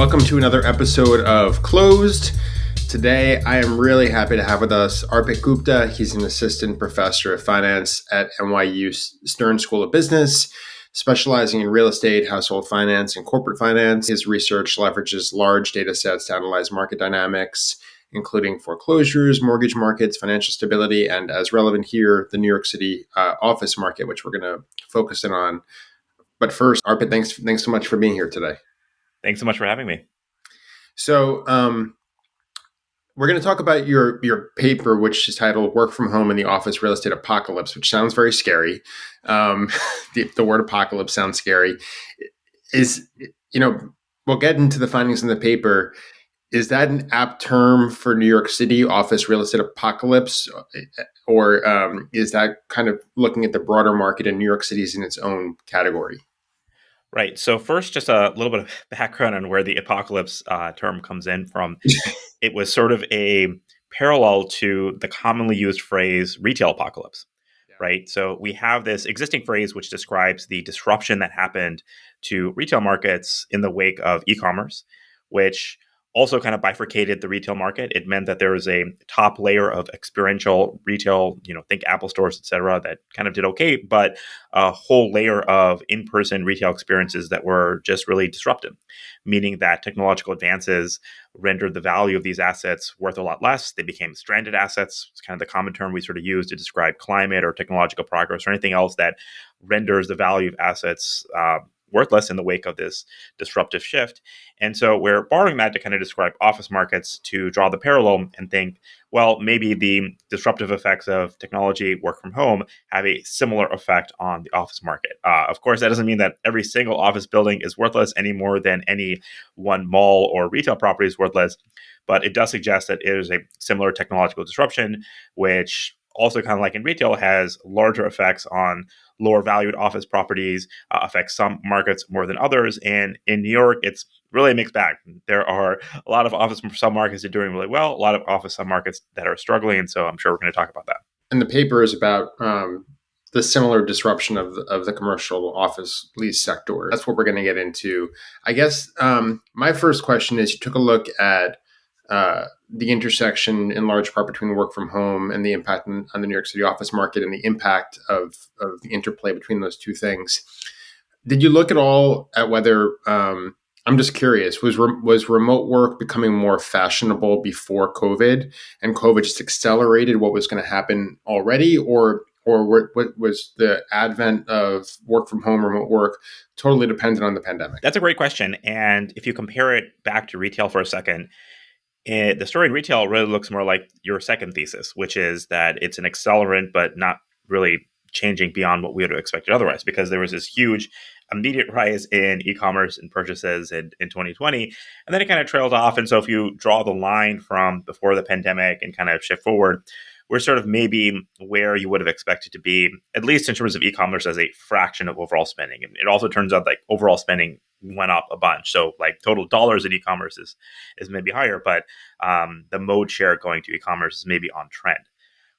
Welcome to another episode of Closed. Today, I am really happy to have with us Arpit Gupta. He's an assistant professor of finance at NYU Stern School of Business, specializing in real estate, household finance, and corporate finance. His research leverages large data sets to analyze market dynamics, including foreclosures, mortgage markets, financial stability, and as relevant here, the New York City office market, which we're going to focus in on. But first, Arpit, thanks so much for being here today. Thanks so much for having me. So we're going to talk about your paper, which is titled "Work from Home in the Office Real Estate Apocalypse," which sounds very scary. The word apocalypse sounds scary. We'll get into the findings in the paper. Is that an apt term for New York City office real estate apocalypse, or is that kind of looking at the broader market and New York City is in its own category? Right. So first, just a little bit of background on where the apocalypse term comes in from. It was sort of a parallel to the commonly used phrase retail apocalypse, right? So we have this existing phrase which describes the disruption that happened to retail markets in the wake of e-commerce, which also kind of bifurcated the retail market. It meant that there was a top layer of experiential retail, think Apple stores, et cetera, that kind of did okay, but a whole layer of in-person retail experiences that were just really disrupted, meaning that technological advances rendered the value of these assets worth a lot less. They became stranded assets. It's kind of the common term we sort of use to describe climate or technological progress or anything else that renders the value of assets worthless in the wake of this disruptive shift. And so we're borrowing that to kind of describe office markets to draw the parallel and think, well, maybe the disruptive effects of technology, work from home, have a similar effect on the office market. Of course, that doesn't mean that every single office building is worthless any more than any one mall or retail property is worthless, but it does suggest that it is a similar technological disruption, which also kind of like in retail has larger effects on lower valued office properties, affects some markets more than others. And in New York, it's really a mixed bag. There are a lot of office submarkets that are doing really well, a lot of office submarkets that are struggling. And so I'm sure we're going to talk about that. And the paper is about the similar disruption of the commercial office lease sector. That's what we're going to get into. I guess my first question is, you took a look at the intersection in large part between work from home and the impact on the New York City office market and the impact of the interplay between those two things. Did you look at all at whether, I'm just curious, was remote work becoming more fashionable before COVID, and COVID just accelerated what was going to happen already, or what was the advent of work from home, remote work totally dependent on the pandemic? That's a great question. And if you compare it back to retail for a second, the story in retail really looks more like your second thesis, which is that it's an accelerant, but not really changing beyond what we would have expected otherwise, because there was this huge immediate rise in e-commerce and purchases in 2020, and then it kind of trailed off. And so if you draw the line from before the pandemic and kind of shift forward, we're sort of maybe where you would have expected to be, at least in terms of e-commerce as a fraction of overall spending. And it also turns out like overall spending went up a bunch. So like total dollars in e-commerce is maybe higher, but the mode share going to e-commerce is maybe on trend.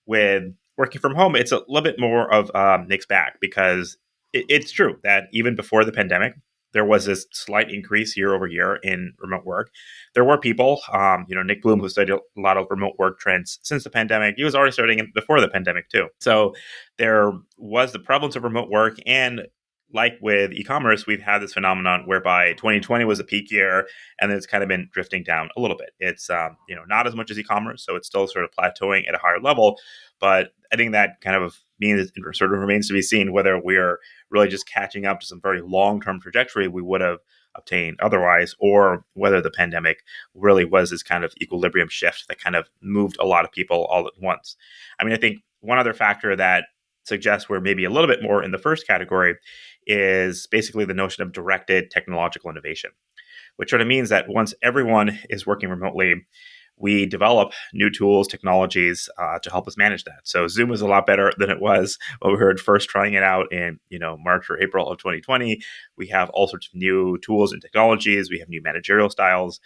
With working from home, it's a little bit more of a mixed bag, because it's true that even before the pandemic, there was this slight increase year over year in remote work. There were people, Nick Bloom, who studied a lot of remote work trends since the pandemic. He was already studying it before the pandemic too. So there was the prevalence of remote work. And like with e-commerce, we've had this phenomenon whereby 2020 was a peak year, and then it's kind of been drifting down a little bit. It's not as much as e-commerce, so it's still sort of plateauing at a higher level. But I think that kind of means it sort of remains to be seen whether we're really just catching up to some very long-term trajectory we would have obtained otherwise, or whether the pandemic really was this kind of equilibrium shift that kind of moved a lot of people all at once. I mean, I think one other factor that suggests we're maybe a little bit more in the first category is basically the notion of directed technological innovation, which sort of means that once everyone is working remotely, we develop new tools, technologies to help us manage that. So Zoom is a lot better than it was when we were first trying it out in March or April of 2020. We have all sorts of new tools and technologies. We have new managerial styles.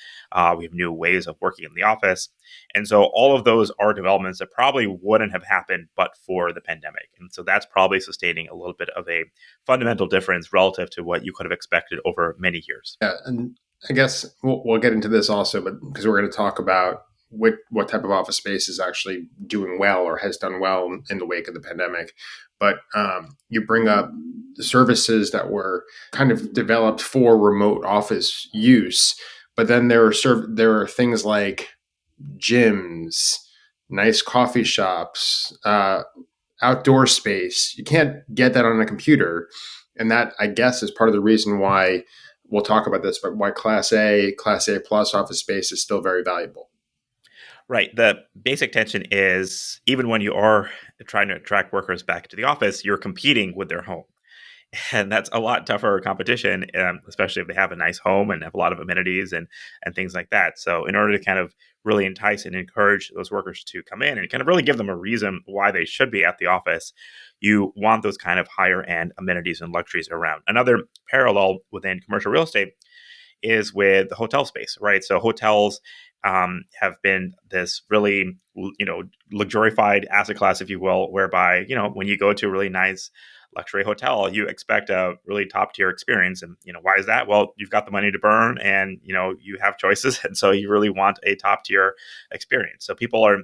We have new ways of working in the office. And so all of those are developments that probably wouldn't have happened but for the pandemic. And so that's probably sustaining a little bit of a fundamental difference relative to what you could have expected over many years. Yeah, and I guess we'll get into this also, but because we're going to talk about what type of office space is actually doing well or has done well in the wake of the pandemic. But you bring up the services that were kind of developed for remote office use, but then there are things like gyms, nice coffee shops, outdoor space. You can't get that on a computer. And that, I guess, is part of the reason why we'll talk about this, but why Class A plus office space is still very valuable. Right. The basic tension is even when you are trying to attract workers back to the office, you're competing with their home. And that's a lot tougher competition, especially if they have a nice home and have a lot of amenities and things like that. So, in order to kind of really entice and encourage those workers to come in and kind of really give them a reason why they should be at the office, you want those kind of higher end amenities and luxuries around. Another parallel within commercial real estate is with the hotel space, right? So hotels have been this really, luxurified asset class, if you will, whereby, when you go to a really nice luxury hotel, you expect a really top tier experience. And, why is that? Well, you've got the money to burn and, you have choices. And so you really want a top tier experience. So people are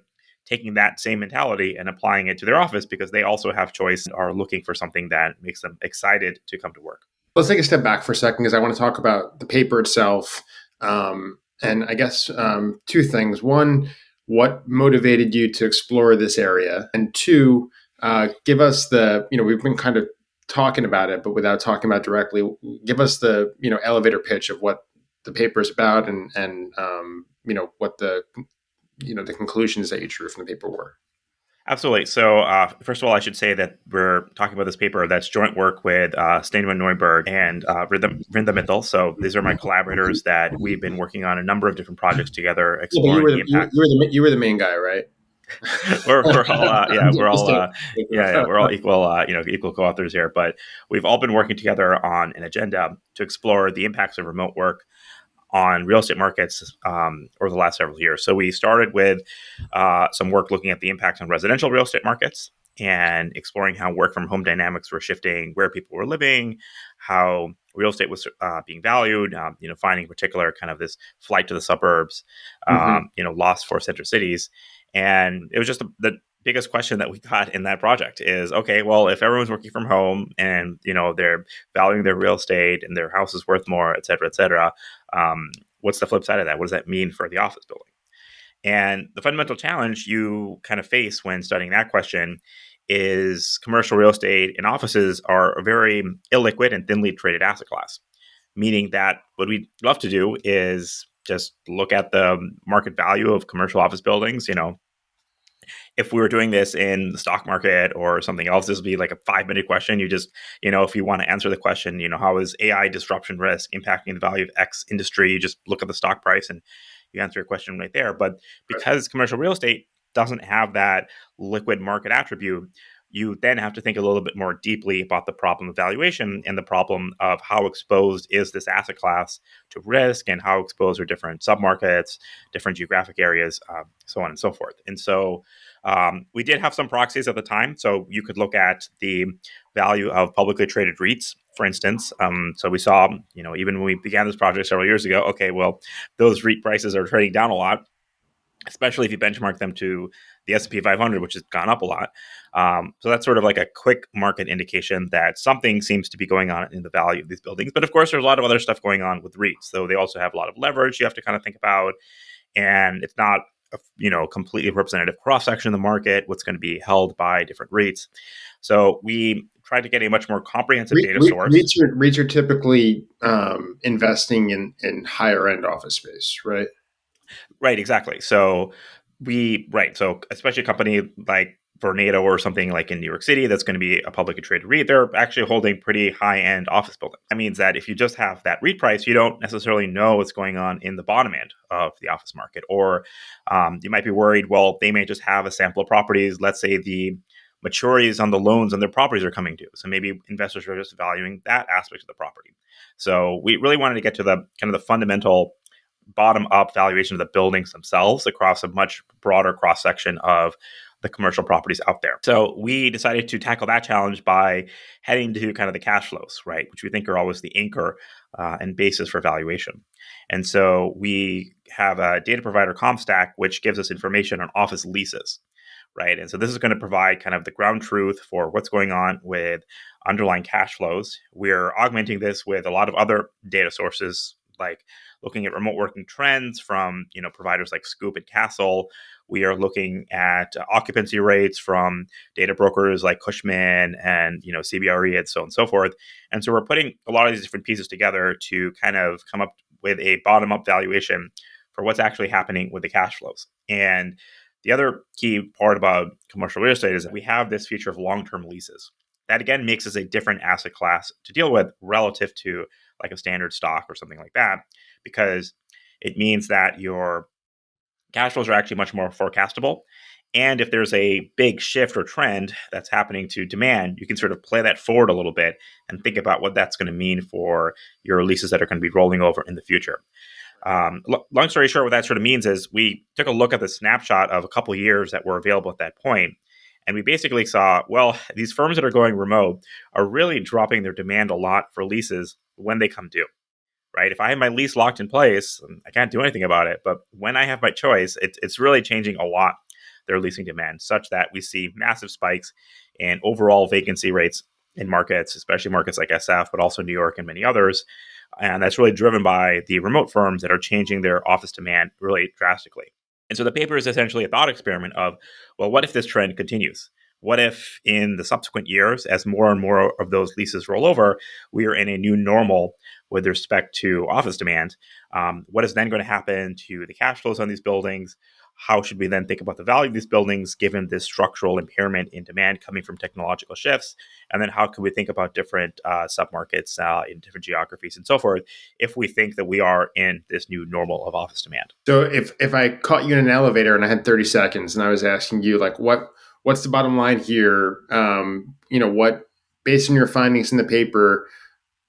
taking that same mentality and applying it to their office because they also have choice and are looking for something that makes them excited to come to work. Let's take a step back for a second because I want to talk about the paper itself. And I guess two things. One, what motivated you to explore this area? And two, give us we've been kind of talking about it, but without talking about it directly, give us the, elevator pitch of what the paper is about and what the conclusions that you drew from the paper were. Absolutely. So, first of all, I should say that we're talking about this paper that's joint work with Steinman Neuberg and Rinda Mittal. So, these are my collaborators that we've been working on a number of different projects together, Yeah, but exploring the impacts. you were the main guy, right? we're all, I'm just kidding. we're all equal, equal co-authors here. But we've all been working together on an agenda to explore the impacts of remote work on real estate markets over the last several years. So we started with some work looking at the impacts on residential real estate markets and exploring how work from home dynamics were shifting where people were living, how real estate was being valued, finding in particular kind of this flight to the suburbs, Hmm. lost for center cities. And it was just the biggest question that we got in that project is, okay, well, if everyone's working from home and, they're valuing their real estate and their house is worth more, et cetera, what's the flip side of that? What does that mean for the office building? And the fundamental challenge you kind of face when studying that question is commercial real estate and offices are a very illiquid and thinly traded asset class, meaning that what we'd love to do is just look at the market value of commercial office buildings. If we were doing this in the stock market or something else, this would be like a 5-minute question. You just, if you want to answer the question, how is AI disruption risk impacting the value of X industry? You just look at the stock price and you answer your question right there. But because commercial real estate doesn't have that liquid market attribute, you then have to think a little bit more deeply about the problem of valuation and the problem of how exposed is this asset class to risk and how exposed are different submarkets, different geographic areas, so on and so forth. And so we did have some proxies at the time. So you could look at the value of publicly traded REITs, for instance. So we saw, even when we began this project several years ago, okay, well, those REIT prices are trading down a lot, especially if you benchmark them to the S&P 500, which has gone up a lot. So that's sort of like a quick market indication that something seems to be going on in the value of these buildings. But of course, there's a lot of other stuff going on with REITs. So they also have a lot of leverage you have to kind of think about. And it's not a completely representative cross-section of the market, what's going to be held by different REITs. So we tried to get a much more comprehensive data source. REITs are typically investing in higher end office space, right? Right, exactly. So so especially a company like Vornado or something like in New York City that's going to be a publicly traded REIT, they're actually holding pretty high-end office buildings. That means that if you just have that REIT price, you don't necessarily know what's going on in the bottom end of the office market. Or you might be worried, well, they may just have a sample of properties. Let's say the maturities on the loans on their properties are coming due. So maybe investors are just valuing that aspect of the property. So we really wanted to get to the kind of the fundamental bottom-up valuation of the buildings themselves across a much broader cross-section of the commercial properties out there. So we decided to tackle that challenge by heading to kind of the cash flows, right, which we think are always the anchor and basis for valuation. And so we have a data provider Comstack, which gives us information on office leases, right? And so this is going to provide kind of the ground truth for what's going on with underlying cash flows. We're augmenting this with a lot of other data sources, like looking at remote working trends from providers like Scoop and Castle. We are looking at occupancy rates from data brokers like Cushman and CBRE and so on and so forth. And so we're putting a lot of these different pieces together to kind of come up with a bottom up valuation for what's actually happening with the cash flows. And the other key part about commercial real estate is that we have this feature of long-term leases. That again makes us a different asset class to deal with relative to like a standard stock or something like that, because it means that your cash flows are actually much more forecastable. And if there's a big shift or trend that's happening to demand, you can sort of play that forward a little bit and think about what that's going to mean for your leases that are going to be rolling over in the future. Long story short, what that sort of means is we took a look at the snapshot of a couple of years that were available at that point, and we basically saw, well, these firms that are going remote are really dropping their demand a lot for leases when they come due, right? If I have my lease locked in place, I can't do anything about it. But when I have my choice, it's really changing a lot their leasing demand, such that we see massive spikes in overall vacancy rates in markets, especially markets like SF, but also New York and many others. And that's really driven by the remote firms that are changing their office demand really drastically. And so the paper is essentially a thought experiment of, well, what if this trend continues? What if in the subsequent years, as more and more of those leases roll over, we are in a new normal with respect to office demand? What is then going to happen to the cash flows on these buildings? How should we then think about the value of these buildings given this structural impairment in demand coming from technological shifts? And then how can we think about different submarkets in different geographies and so forth if we think that we are in this new normal of office demand? So if I caught you in an elevator and I had 30 seconds and I was asking you like what's the bottom line here? What based on your findings in the paper,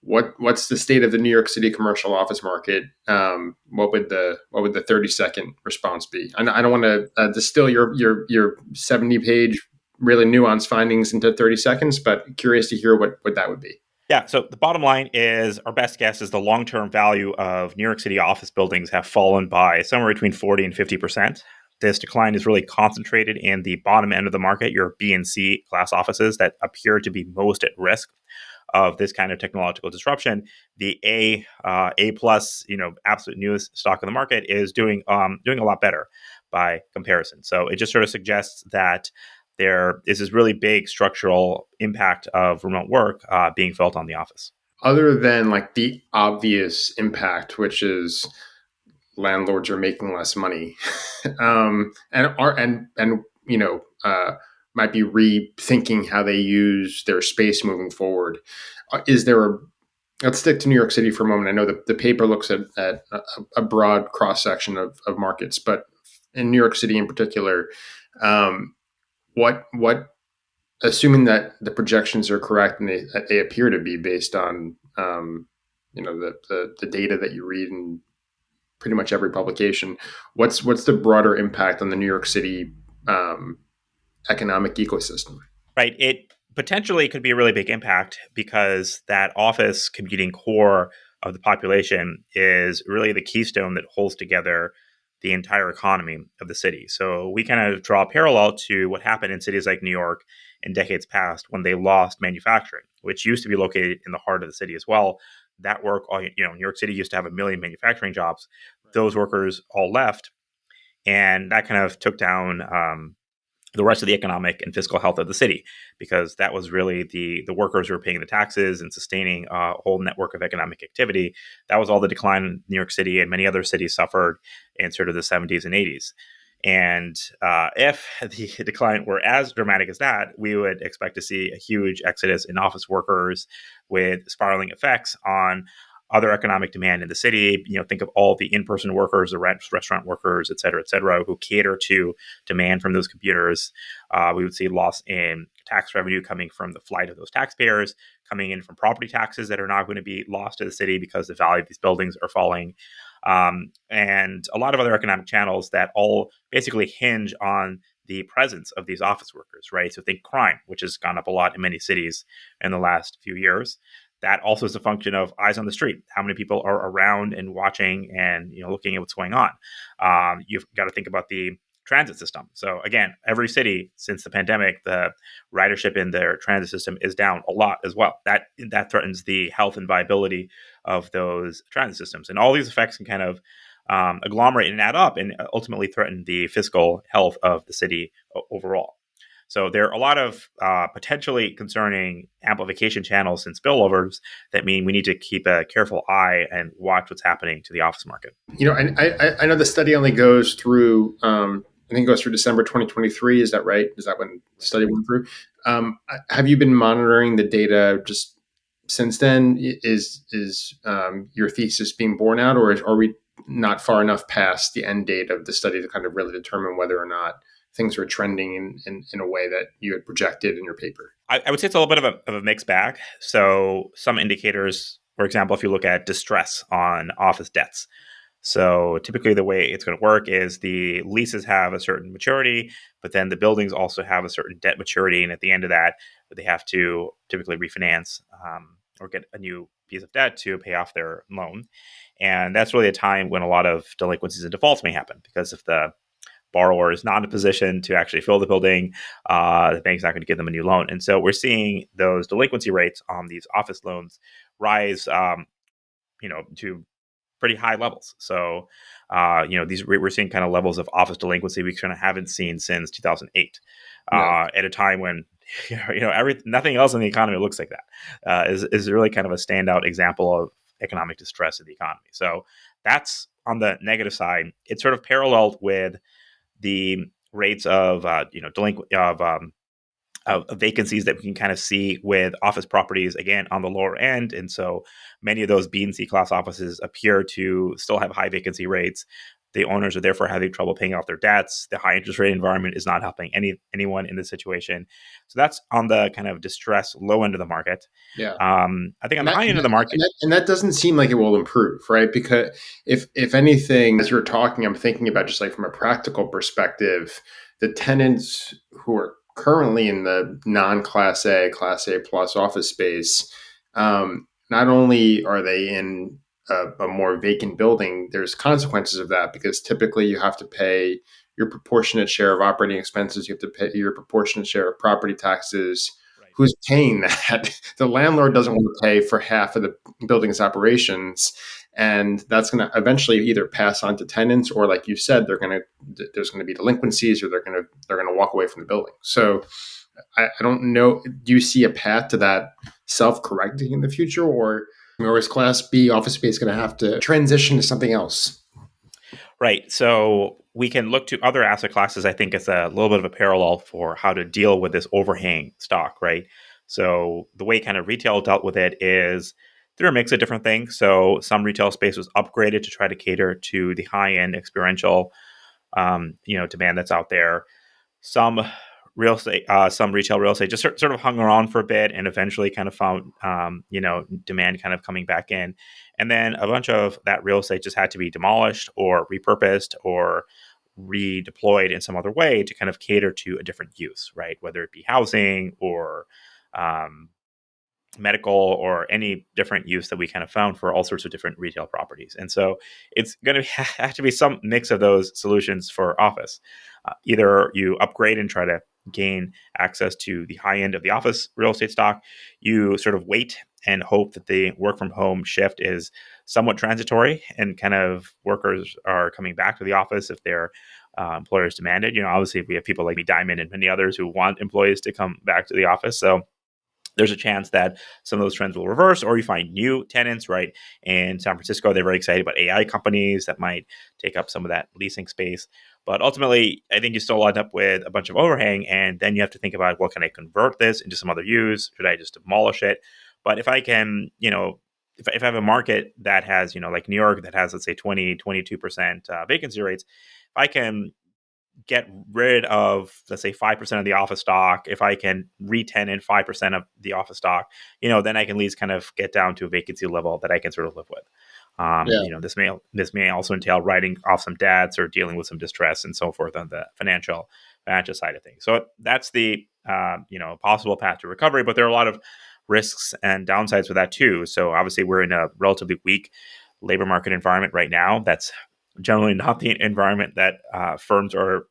what's the state of the New York City commercial office market? What would the 30-second response be? I don't want to distill your 70-page really nuanced findings into 30 seconds, but curious to hear what that would be. Yeah, so the bottom line is our best guess is the long-term value of New York City office buildings have fallen by somewhere between 40 and 50%. This decline is really concentrated in the bottom end of the market, your B and C class offices that appear to be most at risk of this kind of technological disruption. The A plus, absolute newest stock in the market is doing a lot better by comparison. So it just sort of suggests that there is this really big structural impact of remote work being felt on the office. Other than like the obvious impact, which is landlords are making less money, and might be rethinking how they use their space moving forward. Is there a Let's stick to New York City for a moment. I know that the paper looks at a broad cross section of markets, but in New York City in particular, um, what assuming that the projections are correct and they appear to be based on the data that you read in pretty much every publication. What's the broader impact on the New York City economic ecosystem? Right. It potentially could be a really big impact because that office computing core of the population is really the keystone that holds together the entire economy of the city. So we kind of draw a parallel to what happened in cities like New York in decades past when they lost manufacturing, which used to be located in the heart of the city as well. That work, New York City used to have 1 million manufacturing jobs. Those workers all left, and that kind of took down the rest of the economic and fiscal health of the city, because that was really the workers who were paying the taxes and sustaining a whole network of economic activity. That was all the decline New York City and many other cities suffered in sort of the 70s and 80s. And if the decline were as dramatic as that, we would expect to see a huge exodus in office workers with spiraling effects on other economic demand in the city. Think of all the in-person workers, the restaurant workers, et cetera, who cater to demand from those computers. We would see loss in tax revenue coming from the flight of those taxpayers, coming in from property taxes that are now going to be lost to the city because the value of these buildings are falling. And a lot of other economic channels that all basically hinge on the presence of these office workers, right? So think crime, which has gone up a lot in many cities in the last few years. that also is a function of eyes on the street. How many people are around and watching and looking at what's going on? You've got to think about the transit system. So again, every city since the pandemic, the ridership in their transit system is down a lot as well. That threatens the health and viability of those transit systems, and all these effects can kind of agglomerate and add up, and ultimately threaten the fiscal health of the city overall. So there are a lot of potentially concerning amplification channels and spillovers that mean we need to keep a careful eye and watch what's happening to the office market. I know the study only goes through. I think it goes through December 2023. Is that right? Is that when the study went through? Have you been monitoring the data just since then? Is your thesis being borne out, or are we not far enough past the end date of the study to kind of really determine whether or not things are trending in a way that you had projected in your paper? I would say it's a little bit of a mixed bag. So some indicators, for example, if you look at distress on office debts. So typically the way it's going to work is the leases have a certain maturity, but then the buildings also have a certain debt maturity. And at the end of that, they have to typically refinance or get a new piece of debt to pay off their loan. And that's really a time when a lot of delinquencies and defaults may happen, because if the borrower is not in a position to actually fill the building, the bank's not going to give them a new loan. And so we're seeing those delinquency rates on these office loans rise, to pretty high levels. So, these we're seeing kind of levels of office delinquency we kind of haven't seen since 2008, Yeah. at a time when nothing else in the economy looks like that. Is really kind of a standout example of economic distress in the economy. So that's on the negative side. It's sort of paralleled with the rates of delinquent of vacancies that we can kind of see with office properties again on the lower end. And so many of those B and C class offices appear to still have high vacancy rates. The owners are therefore having trouble paying off their debts. The high interest rate environment is not helping anyone in this situation. So that's on the kind of distress low end of the market. Yeah. I think on And the that, high end of the market, and that doesn't seem like it will improve, right? Because if anything, as you're talking, I'm thinking about just like from a practical perspective, the tenants who are currently in the non-class A, class A plus office space, not only are they in a more vacant building, there's consequences of that because typically you have to pay your proportionate share of operating expenses, you have to pay your proportionate share of property taxes. right? Who's paying that? The landlord doesn't want to pay for half of the building's operations, and that's going to eventually either pass on to tenants, or, like you said, there's going to be delinquencies, or they're going to walk away from the building. So, I don't know. Do you see a path to that self-correcting in the future, or is Class B office space going to have to transition to something else? Right. So we can look to other asset classes. I think it's a little bit of a parallel for how to deal with this overhang stock, right? So the way kind of retail dealt with it is through a mix of different things. So some retail space was upgraded to try to cater to the high end experiential, demand that's out there. Some some retail real estate just sort of hung around for a bit and eventually kind of found, demand kind of coming back in. And then a bunch of that real estate just had to be demolished or repurposed or redeployed in some other way to kind of cater to a different use, right? Whether it be housing or um, medical or any different use that we kind of found for all sorts of different retail properties. And so it's going to have to be some mix of those solutions for office. Either you upgrade and try to gain access to the high end of the office real estate stock, you sort of wait and hope that the work from home shift is somewhat transitory and kind of workers are coming back to the office if their employers demand it. Obviously we have people like me, Diamond, and many others who want employees to come back to the office. So there's a chance that some of those trends will reverse, or you find new tenants, right? In San Francisco, they're very excited about AI companies that might take up some of that leasing space. But ultimately, I think you still end up with a bunch of overhang, and then you have to think about, well, can I convert this into some other use? Should I just demolish it? But if I can, if I have a market that has, like New York, that has, let's say, 22% vacancy rates, if I can get rid of, let's say, 5% of the office stock, if I can re-tenant 5% of the office stock, then I can at least kind of get down to a vacancy level that I can sort of live with. Yeah. This may also entail writing off some debts or dealing with some distress and so forth on the financial side of things. So that's the possible path to recovery. But there are a lot of risks and downsides with that too. So obviously, we're in a relatively weak labor market environment right now. That's generally not the environment that firms are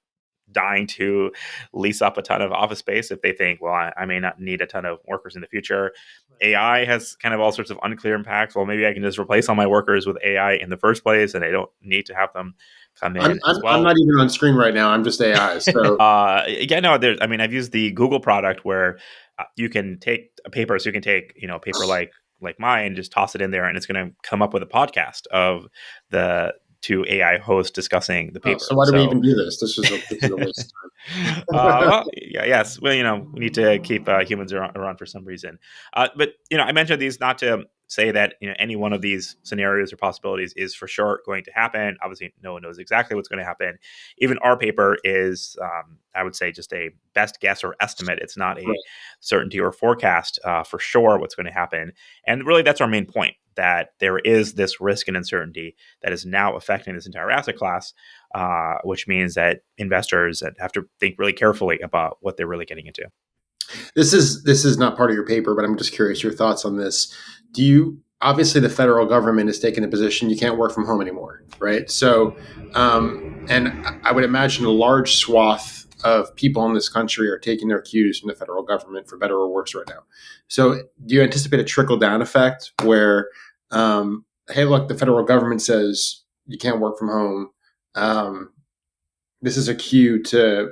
dying to lease up a ton of office space if they think, well, I may not need a ton of workers in the future. AI has kind of all sorts of unclear impacts. Well, maybe I can just replace all my workers with AI in the first place, and I don't need to have them come in as I'm well. not even on screen right now. I'm just AI. So Yeah, no, there's. I mean, I've used the Google product where you can take a paper, so you can take a paper like mine, just toss it in there, and it's going to come up with a podcast of the two AI hosts discussing the paper. so why do we So even do this? This is a waste of time. well, yeah, yes. Well, we need to keep humans around for some reason. But I mentioned these not to say that any one of these scenarios or possibilities is for sure going to happen. Obviously, no one knows exactly what's going to happen. Even our paper is, I would say, just a best guess or estimate. It's not a Right. certainty or forecast for sure what's going to happen. And really, that's our main point. That there is this risk and uncertainty that is now affecting this entire asset class, which means that investors have to think really carefully about what they're really getting into. This is not part of your paper, but I'm just curious your thoughts on this. Do you obviously the federal government has taken a position you can't work from home anymore, right? So, and I would imagine a large swath of people in this country are taking their cues from the federal government for better or worse right now. So, do you anticipate a trickle down effect where, hey, look, the federal government says you can't work from home. Um, this is a cue to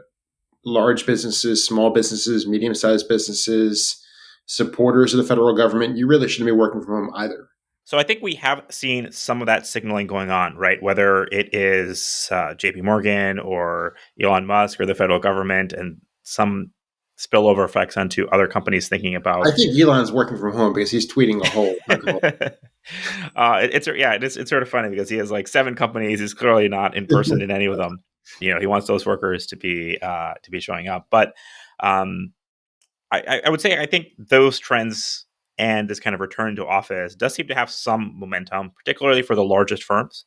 large businesses, small businesses, medium sized businesses, supporters of the federal government. You really shouldn't be working from home either. So I think we have seen some of that signaling going on, right? Whether it is JP Morgan or Elon Musk or the federal government and some spillover effects onto other companies thinking I about think Elon's working from home because he's tweeting a whole. it's sort of funny because he has like 7 companies. He's clearly not in person in any of them. He wants those workers to be showing up. But um, I would say I think those trends and this kind of return to office does seem to have some momentum, particularly for the largest firms.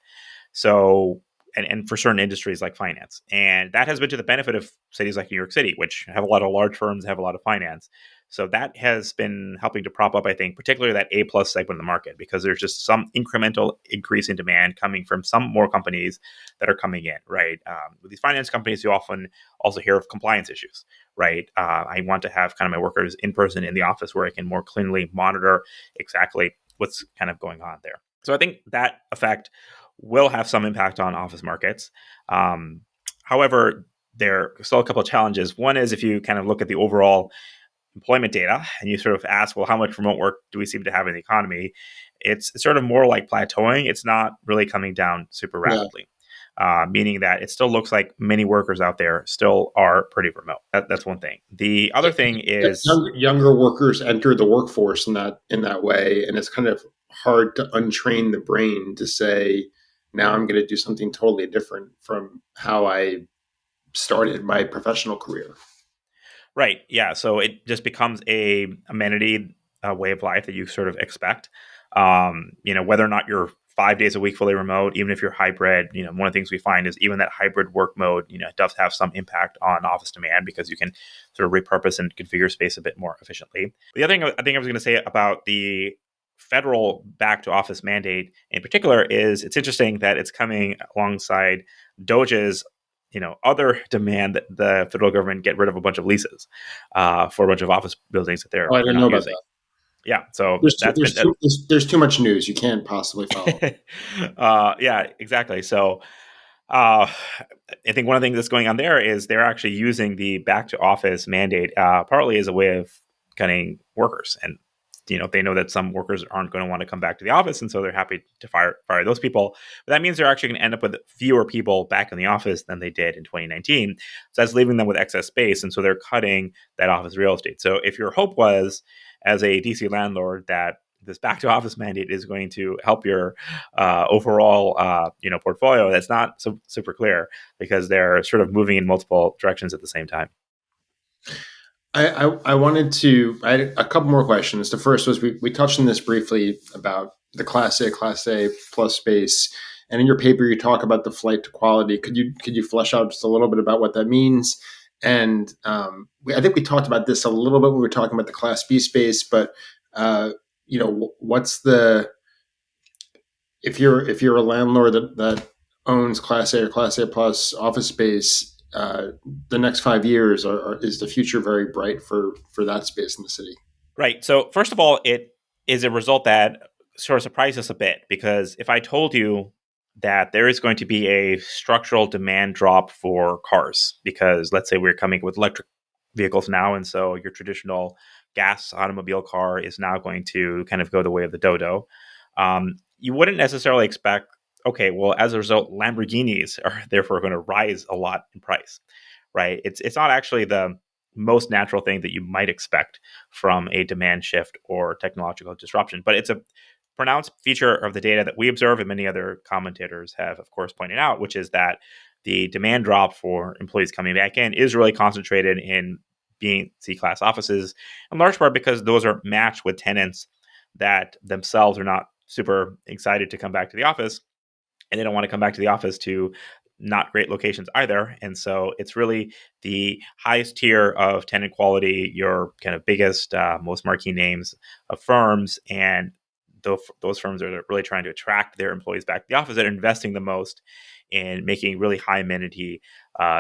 So, and for certain industries like finance. And that has been to the benefit of cities like New York City, which have a lot of large firms, have a lot of finance. So that has been helping to prop up, I think, particularly that A plus segment of the market, because there's just some incremental increase in demand coming from some more companies that are coming in, right? With these finance companies, you often also hear of compliance issues, right? I want to have kind of my workers in person in the office where I can more cleanly monitor exactly what's kind of going on there. So I think that effect will have some impact on office markets. However, there are still a couple of challenges. One is if you kind of look at the overall employment data and you sort of ask, well, how much remote work do we seem to have in the economy? It's sort of more like plateauing. It's not really coming down super Yeah. rapidly, meaning that it still looks like many workers out there still are pretty remote. That's one thing. The other thing is Younger workers enter the workforce in that way, and it's kind of hard to untrain the brain to say, now I'm going to do something totally different from how I started my professional career. right. Yeah. So it just becomes a amenity, a way of life that you sort of expect. Whether or not you're 5 days a week fully remote, even if you're hybrid, one of the things we find is even that hybrid work mode, it does have some impact on office demand because you can sort of repurpose and configure space a bit more efficiently. The other thing I think I was going to say about the federal back to office mandate in particular is it's interesting that it's coming alongside Doge's other demand that the federal government get rid of a bunch of leases for a bunch of office buildings that Oh, I they're didn't know not about using. that. Yeah, so that's been There's too much news. You can't possibly follow. yeah, exactly. So uh, I think one of the things that's going on there is they're actually using the back to office mandate partly as a way of cutting workers, and they know that some workers aren't going to want to come back to the office, and so they're happy to fire those people. But that means they're actually going to end up with fewer people back in the office than they did in 2019. So that's leaving them with excess space, and so they're cutting that office real estate. So if your hope was, as a DC landlord, that this back to office mandate is going to help your overall portfolio, that's not so super clear because they're sort of moving in multiple directions at the same time. I wanted I had a couple more questions. The first was we touched on this briefly about the Class A plus space, and in your paper you talk about the flight to quality. Could you flesh out just a little bit about what that means? And I think we talked about this a little bit when we were talking about the Class B space, but uh, what's the if you're a landlord that owns Class A or Class A plus office space, the next 5 years is the future very bright for that space in the city? Right. So, first of all, it is a result that sort of surprised us a bit because if I told you that there is going to be a structural demand drop for cars, because let's say we're coming with electric vehicles now, and so your traditional gas automobile car is now going to kind of go the way of the dodo, you wouldn't necessarily expect, okay, well, as a result, Lamborghinis are therefore going to rise a lot in price, right? It's not actually the most natural thing that you might expect from a demand shift or technological disruption. But it's a pronounced feature of the data that we observe, and many other commentators have, of course, pointed out, which is that the demand drop for employees coming back in is really concentrated in being C-class offices, in large part because those are matched with tenants that themselves are not super excited to come back to the office, and they don't want to come back to the office to not great locations either. And so it's really the highest tier of tenant quality, your kind of biggest, most marquee names of firms. And those firms are really trying to attract their employees back to the office. They're investing the most in making really high amenity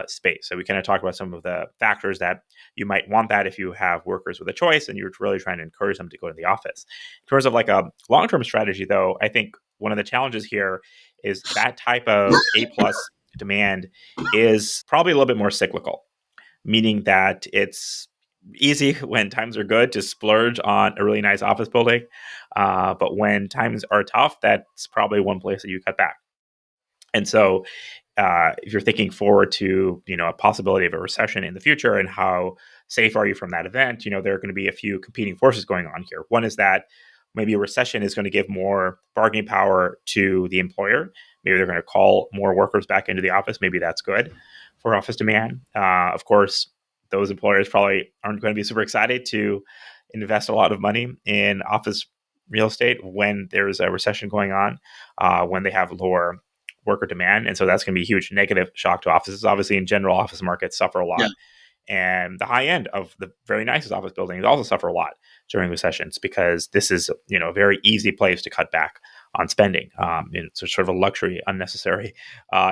space. So we kind of talk about some of the factors that you might want that if you have workers with a choice and you're really trying to encourage them to go to the office. In terms of like a long-term strategy, though, I think one of the challenges here is that type of A plus demand is probably a little bit more cyclical, meaning that it's easy when times are good to splurge on a really nice office building. But when times are tough, that's probably one place that you cut back. And so if you're thinking forward to a possibility of a recession in the future and how safe are you from that event, there are going to be a few competing forces going on here. One is that maybe a recession is going to give more bargaining power to the employer. Maybe they're going to call more workers back into the office. Maybe that's good for office demand. Of course, those employers probably aren't going to be super excited to invest a lot of money in office real estate when there's a recession going on, when they have lower worker demand. And so that's going to be a huge negative shock to offices. Obviously, in general, office markets suffer a Yeah. lot. And the high end of the very nicest office buildings also suffer a lot during recessions because this is, a very easy place to cut back on spending. It's sort of a luxury, unnecessary,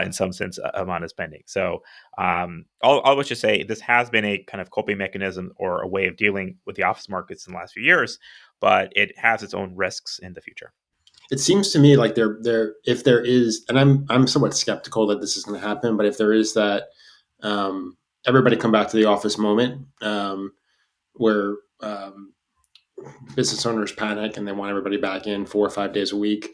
in some sense, amount of spending. So I'll just say this has been a kind of coping mechanism or a way of dealing with the office markets in the last few years, but it has its own risks in the future. It seems to me like there if there is, and I'm somewhat skeptical that this is going to happen, but if there is that um, everybody come back to the office moment, where business owners panic and they want everybody back in 4 or 5 days a week,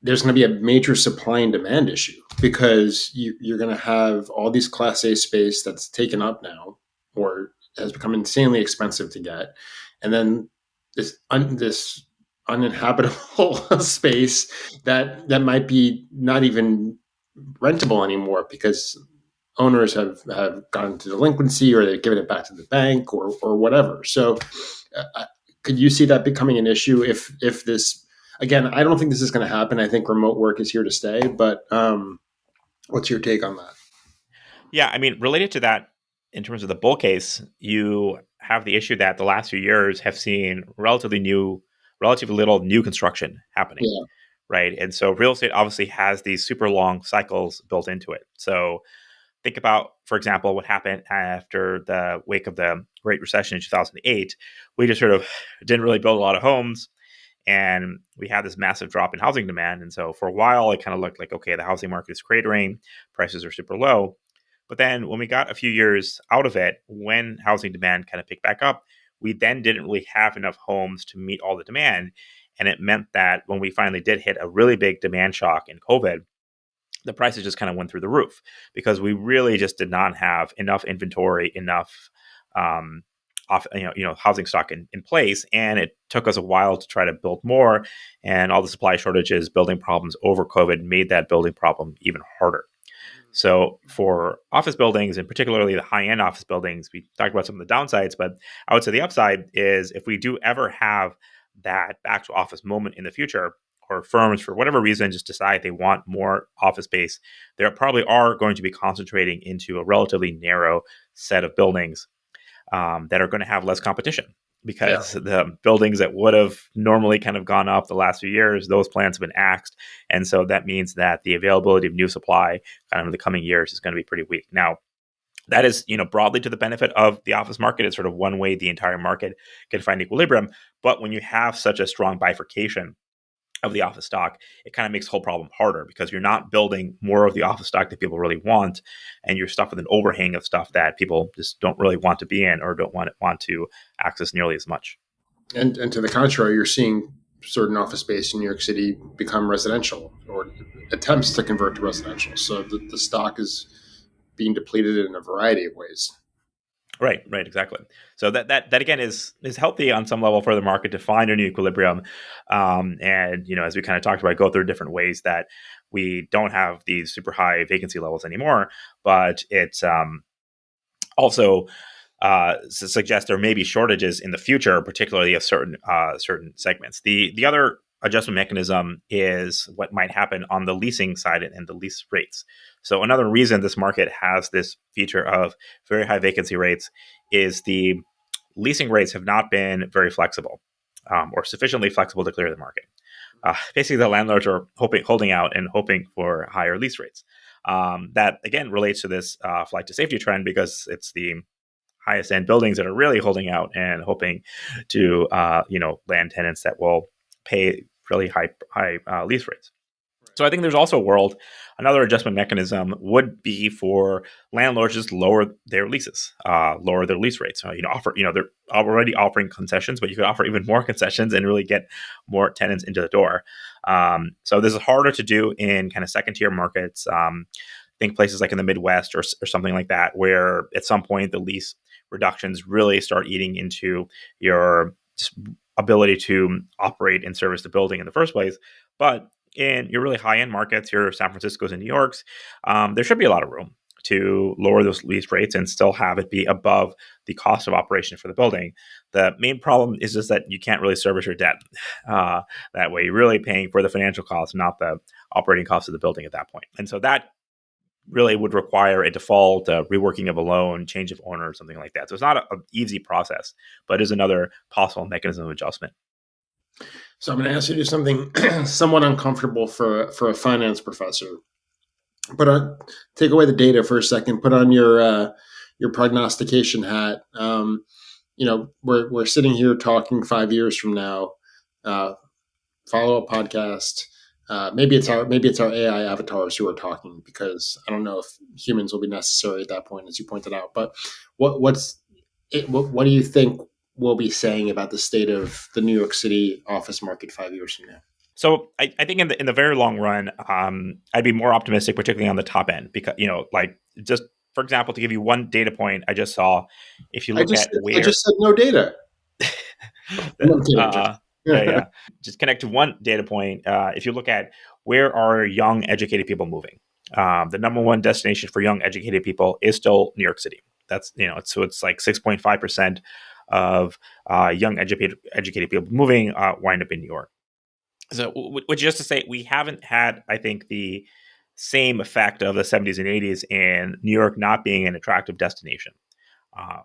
there's going to be a major supply and demand issue because you're going to have all these Class A space that's taken up now or has become insanely expensive to get, and then this uninhabitable space that might be not even rentable anymore because owners have gone into delinquency or they've given it back to the bank or whatever. So, could you see that becoming an issue if this? Again, I don't think this is going to happen. I think remote work is here to stay. But what's your take on that? Yeah, I mean, related to that, in terms of the bull case, you have the issue that the last few years have seen relatively little new construction happening, Yeah, right? And so real estate obviously has these super long cycles built into it. So think about, for example, what happened after the wake of the Great Recession in 2008. We just sort of didn't really build a lot of homes, and we had this massive drop in housing demand. And so for a while, it kind of looked like, okay, the housing market is cratering, prices are super low. But then when we got a few years out of it, when housing demand kind of picked back up, we then didn't really have enough homes to meet all the demand. And it meant that when we finally did hit a really big demand shock in COVID, the prices just kind of went through the roof because we really just did not have enough inventory, enough um, housing stock in place, and it took us a while to try to build more. And all the supply shortages, building problems over COVID made that building problem even harder. So for office buildings, and particularly the high-end office buildings, we talked about some of the downsides, but I would say the upside is if we do ever have that back to office moment in the future, or firms for whatever reason just decide they want more office space, there probably are going to be concentrating into a relatively narrow set of buildings that are going to have less competition. Yeah. because the buildings that would have normally kind of gone up the last few years, those plans have been axed. And so that means that the availability of new supply kind of in the coming years is going to be pretty weak. Now, that is, broadly to the benefit of the office market. It's sort of one way the entire market can find equilibrium. But when you have such a strong bifurcation of the office stock, it kind of makes the whole problem harder because you're not building more of the office stock that people really want, and you're stuck with an overhang of stuff that people just don't really want to be in or don't want to access nearly as much. And to the contrary, you're seeing certain office space in New York City become residential or attempts to convert to residential. So the stock is being depleted in a variety of ways. Right, exactly. So that again is healthy on some level for the market to find a new equilibrium, and as we kind of talked about, go through different ways that we don't have these super high vacancy levels anymore, but it's also suggests there may be shortages in the future, particularly of certain segments. The other adjustment mechanism is what might happen on the leasing side and the lease rates. So another reason this market has this feature of very high vacancy rates is the leasing rates have not been very flexible, or sufficiently flexible to clear the market. Basically, the landlords are holding out and hoping for higher lease rates. That again relates to this flight to safety trend because it's the highest end buildings that are really holding out and hoping to land tenants that will pay really high lease rates. So I think there's also a world. Another adjustment mechanism would be for landlords just lower their leases, lower their lease rates. They're already offering concessions, but you could offer even more concessions and really get more tenants into the door. So this is harder to do in kind of second tier markets. Think places like in the Midwest or something like that, where at some point the lease reductions really start eating into your ability to operate and service the building in the first place. But in your really high end markets, your San Francisco's and New York's, there should be a lot of room to lower those lease rates and still have it be above the cost of operation for the building. The main problem is just that you can't really service your debt that way. You're really paying for the financial costs, not the operating costs of the building at that point. And so that really would require a default, reworking of a loan, change of owner, something like that. So it's not an easy process, but is another possible mechanism of adjustment. So I'm going to ask you to do something somewhat uncomfortable for a finance professor. Take away the data for a second. Put on your prognostication hat. We're sitting here talking 5 years from now. Follow up podcast. Maybe it's our AI avatars who are talking, because I don't know if humans will be necessary at that point, as you pointed out. But what do you think we'll be saying about the state of the New York City office market 5 years from now? So I think in the very long run, I'd be more optimistic, particularly on the top end, because like just for example, to give you one data point, I just saw, if you look at I where just said no data. No, I'm kidding. yeah. Just connect to one data point. If you look at where are young, educated people moving, the number one destination for young, educated people is still New York City. That's it's like 6.5% of young, educated people moving wind up in New York. So, which just to say, we haven't had, I think, the same effect of the 70s and 80s in New York not being an attractive destination.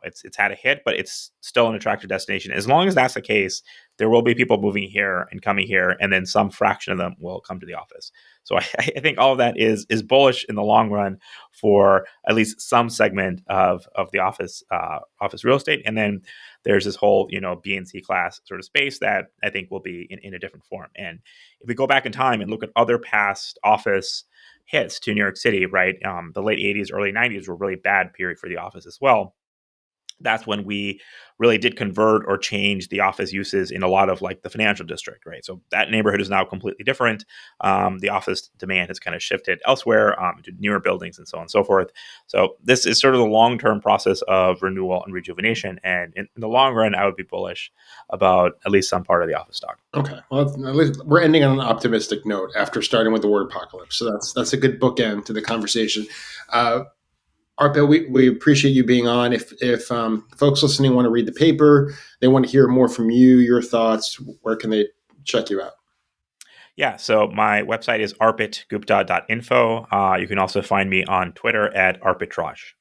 It's had a hit, but it's still an attractive destination. As long as that's the case, there will be people moving here and coming here, and then some fraction of them will come to the office. So I think all of that is bullish in the long run for at least some segment of the office real estate. And then there's this whole B and C class sort of space that I think will be in a different form. And if we go back in time and look at other past office hits to New York City, right, the late 80s, early 90s were a really bad period for the office as well. That's when we really did convert or change the office uses in a lot of like the financial district, right? So that neighborhood is now completely different. The office demand has kind of shifted elsewhere to newer buildings and so on and so forth. So this is sort of the long-term process of renewal and rejuvenation. And in the long run, I would be bullish about at least some part of the office stock. Okay, well, at least we're ending on an optimistic note after starting with the word apocalypse. So that's a good bookend to the conversation. Arpit, we appreciate you being on. If folks listening want to read the paper, they want to hear more from you, your thoughts, where can they check you out? Yeah, so my website is arpitgupta.info. You can also find me on Twitter at arbitrage.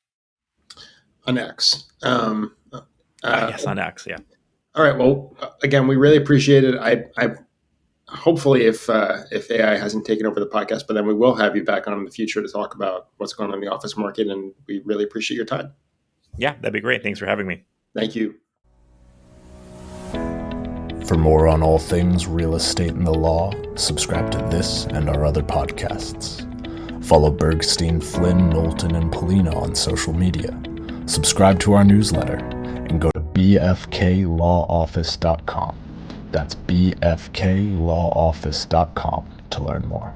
On X. Yes, on X, yeah. All right. Well, again, we really appreciate it. I hopefully if AI hasn't taken over the podcast, but then we will have you back on in the future to talk about what's going on in the office market. And we really appreciate your time. Yeah, that'd be great. Thanks for having me. Thank you. For more on all things real estate and the law, subscribe to this and our other podcasts. Follow Bergstein, Flynn, Knowlton, and Polina on social media. Subscribe to our newsletter and go to bfklawoffice.com. That's bfklawoffice.com to learn more.